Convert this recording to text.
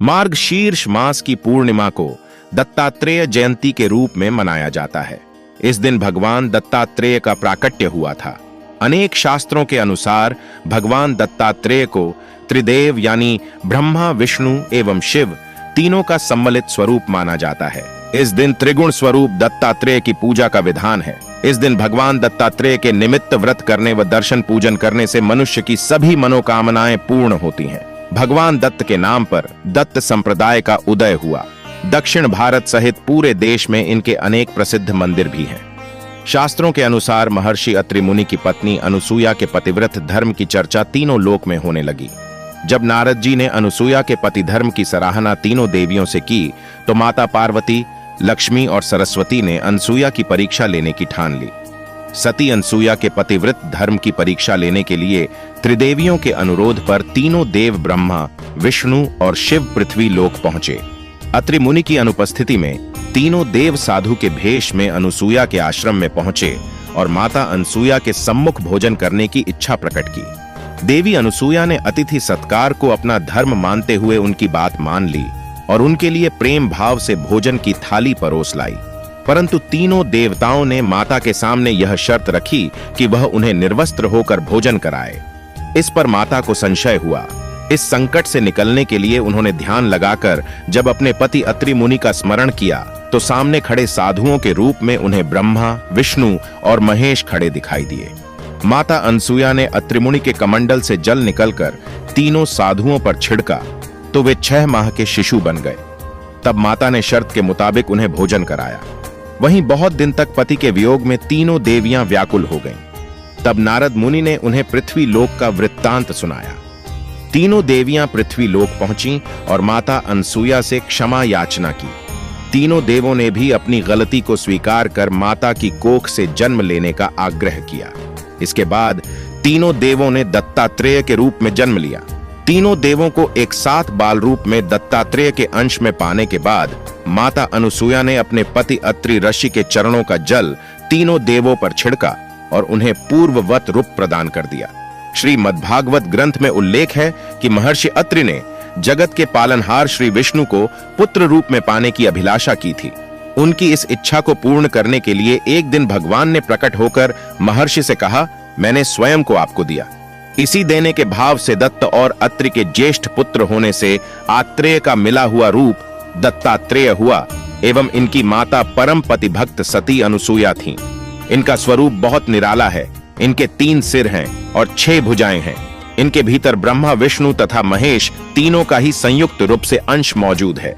मार्गशीर्ष मास की पूर्णिमा को दत्तात्रेय जयंती के रूप में मनाया जाता है। इस दिन भगवान दत्तात्रेय का प्राकट्य हुआ था। अनेक शास्त्रों के अनुसार भगवान दत्तात्रेय को त्रिदेव यानी ब्रह्मा, विष्णु एवं शिव तीनों का सम्मिलित स्वरूप माना जाता है। इस दिन त्रिगुण स्वरूप दत्तात्रेय की पूजा का विधान है। इस दिन भगवान दत्तात्रेय के निमित्त व्रत करने व दर्शन पूजन करने से मनुष्य की सभी मनोकामनाएं पूर्ण होती हैं। भगवान दत्त के नाम पर दत्त संप्रदाय का उदय हुआ। दक्षिण भारत सहित पूरे देश में इनके अनेक प्रसिद्ध मंदिर भी हैं। शास्त्रों के अनुसार महर्षि अत्रि मुनि की पत्नी अनुसूया के पतिव्रत धर्म की चर्चा तीनों लोक में होने लगी। जब नारद जी ने अनुसूया के पति धर्म की सराहना तीनों देवियों से की, तो माता पार्वती, लक्ष्मी और सरस्वती ने अनसूया की परीक्षा लेने की ठान ली। सती अनसूया के पतिव्रत धर्म की परीक्षा लेने के लिए त्रिदेवियों के अनुरोध पर तीनों देव ब्रह्मा, विष्णु और शिव पृथ्वी लोक पहुंचे। अत्रि मुनि की अनुपस्थिति में तीनों देव साधु के भेष में अनुसूया के आश्रम में पहुंचे और माता अनसूया के सम्मुख भोजन करने की इच्छा प्रकट की। देवी अनसूया ने अतिथि सत्कार को अपना धर्म मानते हुए उनकी बात मान ली और उनके लिए प्रेम भाव से भोजन की थाली परोस लाई। परंतु तीनों देवताओं ने माता के सामने यह शर्त रखी कि वह उन्हें निर्वस्त्र होकर भोजन कराए। इस पर माता को संशय हुआ। इस संकट से निकलने के लिए उन्होंने ध्यान लगाकर जब अपने पति अत्रि मुनि का स्मरण किया, तो सामने खड़े साधुओं के रूप में उन्हें ब्रह्मा, विष्णु और महेश खड़े दिखाई दिए। माता अनसूया ने अत्रि मुनि के कमंडल से जल निकलकर तीनों साधुओं पर छिड़का, तो वे 6 माह के शिशु बन गए। तब माता ने शर्त के मुताबिक उन्हें भोजन कराया। वहीं बहुत दिन तक पति के वियोग में तीनों देवियां व्याकुल हो गईं। तब नारद मुनि ने उन्हें पृथ्वी लोक का वृत्तांत सुनाया। तीनों देवियां पृथ्वी लोक पहुंची और माता अनसूया से क्षमा याचना की। तीनों देवों ने भी अपनी गलती को स्वीकार कर माता की कोख से जन्म लेने का आग्रह किया। इसके बाद तीनों देवों ने दत्तात्रेय के रूप में जन्म लिया। तीनों देवों को एक साथ बाल रूप में दत्तात्रेय के अंश में पाने के बाद माता अनसूया ने अपने पति अत्रि ऋषि के चरणों का जल तीनों देवों पर छिड़का और उन्हें पूर्ववत रूप प्रदान कर दिया। श्री मद्भागवत ग्रंथ में उल्लेख है कि महर्षि अत्रि ने जगत के पालनहार श्री विष्णु को पुत्र रूप में पाने की अभिलाषा की थी। उनकी इस इच्छा को पूर्ण करने के लिए एक दिन भगवान ने प्रकट होकर महर्षि से कहा, मैंने स्वयं को आपको दिया। इसी देने के भाव से दत्त और अत्रि के ज्येष्ठ पुत्र होने से आत्रेय का मिला हुआ रूप दत्तात्रेय हुआ एवं इनकी माता परम पति भक्त सती अनुसूया थीं। इनका स्वरूप बहुत निराला है। इनके 3 सिर हैं और 6 भुजाएं हैं। इनके भीतर ब्रह्मा, विष्णु तथा महेश तीनों का ही संयुक्त रूप से अंश मौजूद है।